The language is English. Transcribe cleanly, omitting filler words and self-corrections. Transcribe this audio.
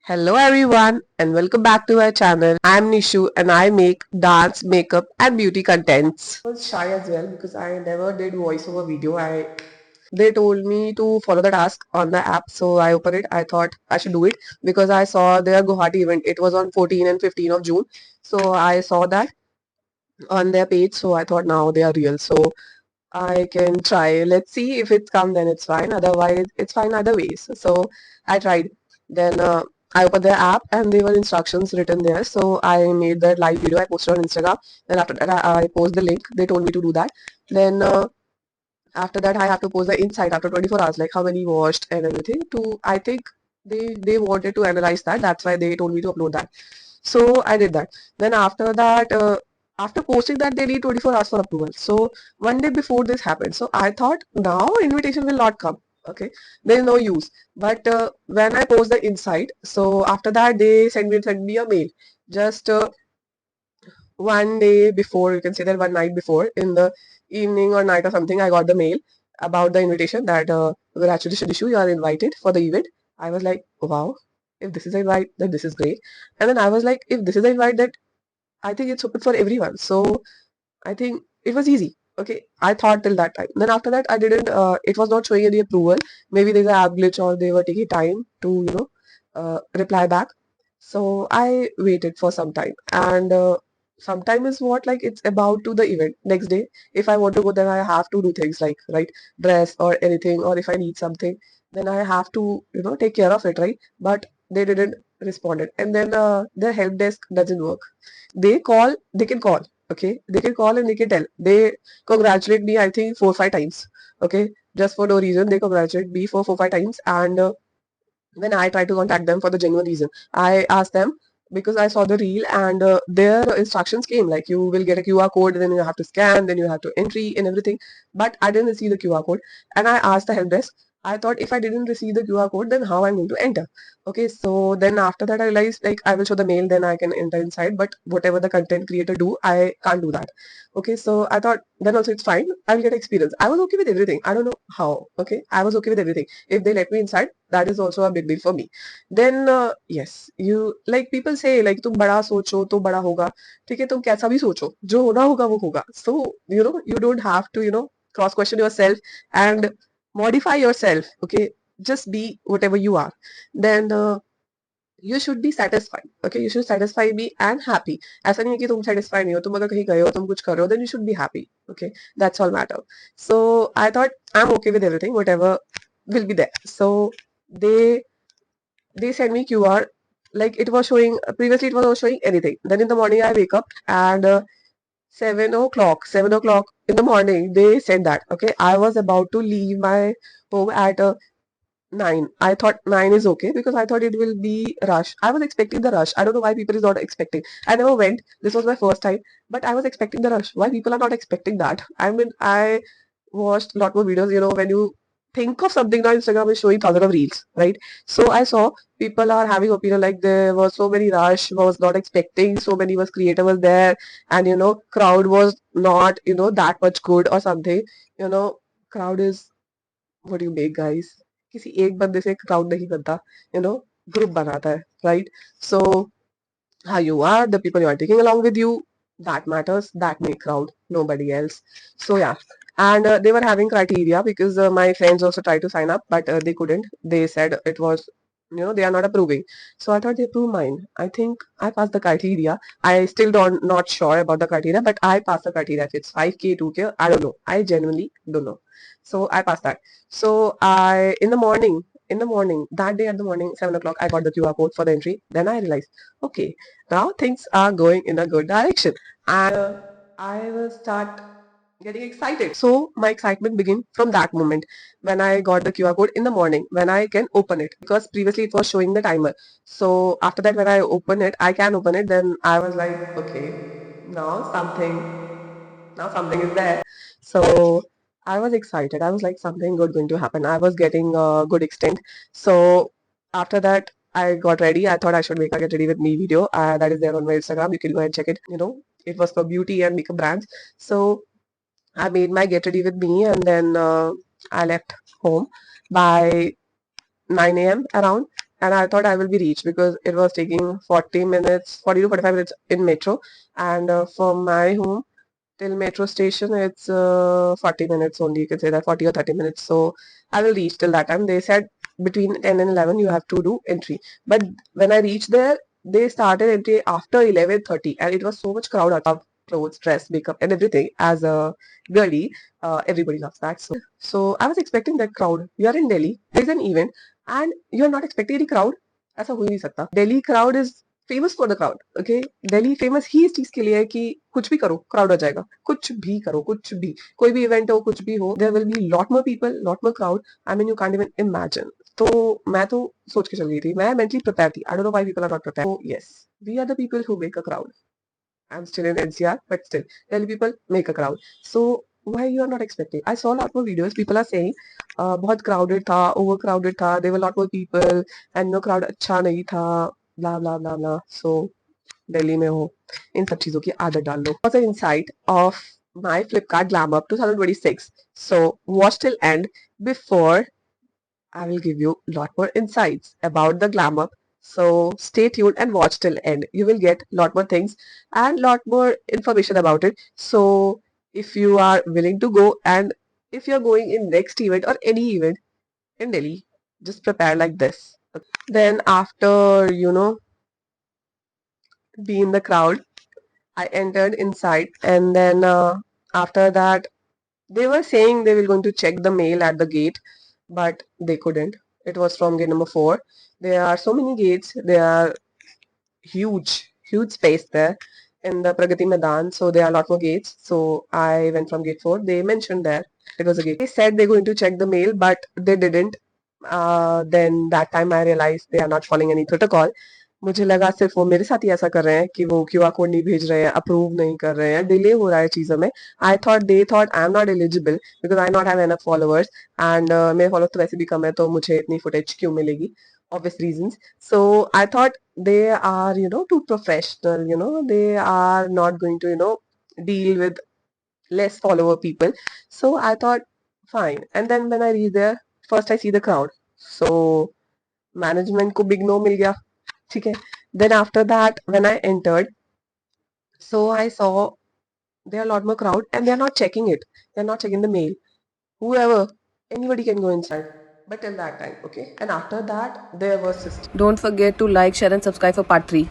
Hello everyone and welcome back to our channel. I'm Nishu and I make dance, makeup and beauty contents. I was shy as well because I never did voiceover video. They told me to follow the task on the app, so I opened it. I thought I should do it because I saw their Guwahati event. It was on 14 and 15 of June. So I saw that on their page, so I thought now they are real. So I can try. Let's see if it's come, then it's fine. Otherwise, it's fine either ways. So I tried. Then I opened their app and there were instructions written there. So I made that live video. I posted on Instagram. Then after that, I post the link. They told me to do that. Then after that, I have to post the insight after 24 hours, like how many watched and everything. To I think they wanted to analyze that. That's why they told me to upload that. So I did that. Then after that, after posting that, they need 24 hours for approval. So one day before this happened. So I thought now invitation will not come. Okay, there is no use. But when I post the insight, so after that they send me a mail. Just one day before, you can say that one night before, in the evening or night or something, I got the mail about the invitation that congratulations, Dishu, you are invited for the event. I was like, wow, if this is an invite, then this is great. And then I was like, if this is an invite, that I think it's open for everyone. So I think it was easy. Okay, I thought till that time. Then after that, I didn't. It was not showing any approval. Maybe there's an app glitch or they were taking time to reply back. So I waited for some time, and sometime is what, like, it's about to the event next day. If I want to go, then I have to do things like, right, dress or anything, or if I need something, then I have to take care of it, right? But they didn't responded, and then their help desk doesn't work. They can call. Okay, they can call and they can tell. They congratulate me, I think, 4 or 5 times. Okay, just for no reason, they congratulate me for 4 or 5 times, and when I try to contact them for the genuine reason, I asked them because I saw the reel and their instructions came like you will get a QR code, then you have to scan, then you have to entry and everything. But I didn't receive the QR code, and I asked the help desk. I thought if I didn't receive the QR code, then how I'm going to enter? Okay, so then after that I realized like I will show the mail, then I can enter inside. But whatever the content creator do, I can't do that. Okay, so I thought then also it's fine. I will get experience. I was okay with everything. I don't know how. Okay, I was okay with everything. If they let me inside, that is also a big deal for me. Then yes, you like people say like तुम बड़ा सोचो तो बड़ा होगा. ठीक है, तुम कैसा भी सोचो, जो होना होगा वो होगा. So you don't have to cross question yourself and modify yourself. Okay, just be whatever you are. Then you should be satisfied. Okay, you should satisfy me and happy. ऐसा नहीं है कि तुम satisfied नहीं हो, तुम अगर कहीं गए हो, तुम कुछ कर रहे हो, then you should be happy. Okay, that's all matter. So I thought I'm okay with everything, whatever will be there. So they they send me QR. Like it was showing previously, it was not showing anything. Then in the morning, I wake up and 7 o'clock in the morning, they said that. Okay, I was about to leave my home at 9. I thought 9 is okay because I thought it will be rush. I was expecting the rush. I don't know why people is not expecting. I never went. This was my first time, but I was expecting the rush. Why people are not expecting that? I mean, I watched a lot more videos. When you think of something now, Instagram is showing thousands of reels, right? So I saw people are having opinion like there was so many rush, was not expecting, so many was creator was there, and crowd was not that much good or something. Crowd is what do you make, guys? किसी एक बंदे से crowd नहीं बनता, group बनाता है, right? So how you are, the people you are taking along with you, that matters, that make crowd, nobody else. So yeah, and they were having criteria because my friends also tried to sign up, but they couldn't. They said it was, they are not approving. So I thought they approved mine. I think I passed the criteria. I still don't not sure about the criteria, but I passed the criteria. If it's 5K, 2K, I don't know. I genuinely don't know. So I passed that. So I in the morning that day at the morning 7 o'clock, I got the QR code for the entry. Then I realized, okay, now things are going in a good direction, and I will start getting excited. So my excitement began from that moment when I got the QR code in the morning when I can open it, because previously it was showing the timer. So after that, when I open it, I can open it. Then I was like, okay, now something is there. So I was excited. I was like, something good going to happen. I was getting a good extent. So after that, I got ready. I thought I should make a get ready with me video. That is there on my Instagram. You can go and check it. It was for beauty and makeup brands. So I made my get ready with me, and then I left home by 9 a.m. around. and I thought I will be reached because it was taking 40 minutes, 40 to 45 minutes in metro, and from my home till metro station it's 40 minutes only, you can say that 40 or 30 minutes. So I will reach till that time. They said between 10 and 11 you have to do entry, but when I reached there they started entry after 11:30, and it was so much crowd out of clothes, dress, makeup and everything. As a girly, everybody loves that. So I was expecting that crowd. You are in Delhi, there is an event, and you are not expecting any crowd. ऐसा हो ही नहीं सकता. Delhi crowd is famous for the crowd. Okay, Delhi famous ही इस चीज के लिए है कि कुछ भी करो क्राउड हो जाएगा. कुछ भी करो, कुछ भी, कोई भी इवेंट हो, कुछ भी हो, there will be lot more people, lot more crowd. I mean you can't even imagine. तो मैं तो सोच के चल गई थी, मैं मेंटली प्रिपेयर थी. I don't know why people are not prepare. So yes, we are the people who make a crowd. I am still in NCR, but still Delhi people make a crowd. So why you are not expecting? I saw a lot more videos. People are saying बहुत crowded था, over crowded था, there were a lot more people, and no crowd अच्छा नहीं था, blah blah blah blah. So Delhi में हो, इन सब चीजों की आदत डाल लो. Was an insight of my Flipkart Glam Up 2026. So watch till end. Before I will give you a lot more insights about the Glam Up. So stay tuned and watch till end. You will get a lot more things and lot more information about it. So if you are willing to go, and if you're going in next event or any event in Delhi, just prepare like this. Then after, be in the crowd, I entered inside, and then after that, they were saying they were going to check the mail at the gate, but they couldn't. It was from gate number 4. There are so many gates. There are huge space there in the Pragati Maidan. So there are a lot more gates. So I went from gate 4. They mentioned there it was a gate. They said they're going to check the mail, but they didn't. Then that time I realized they are not following any protocol. मुझे लगा सिर्फ वो मेरे साथ ही ऐसा कर रहे हैं कि वो क्यूआर कोड नहीं भेज रहे हैं, अप्रूव नहीं कर रहे हैं, डिले हो रहा है चीजों में. I thought they thought I am not eligible because I not have enough followers, and मेरे फॉलोअर्स तो वैसे भी कम है, तो मुझे इतनी फुटेज क्यों मिलेगी, obvious reasons. So I thought they are, too professional, they are not going to, deal with less follower people. So I thought, fine. And then when I reach there, first I see the crowd. So management को big no मिल गया. ठीक है. Then after that, when I entered, so I saw there are a lot more crowd and they're not checking it. They're not checking the mail. Whoever, anybody can go inside. But till that time, okay. And after that, there was system. Don't forget to like, share and subscribe for part 3.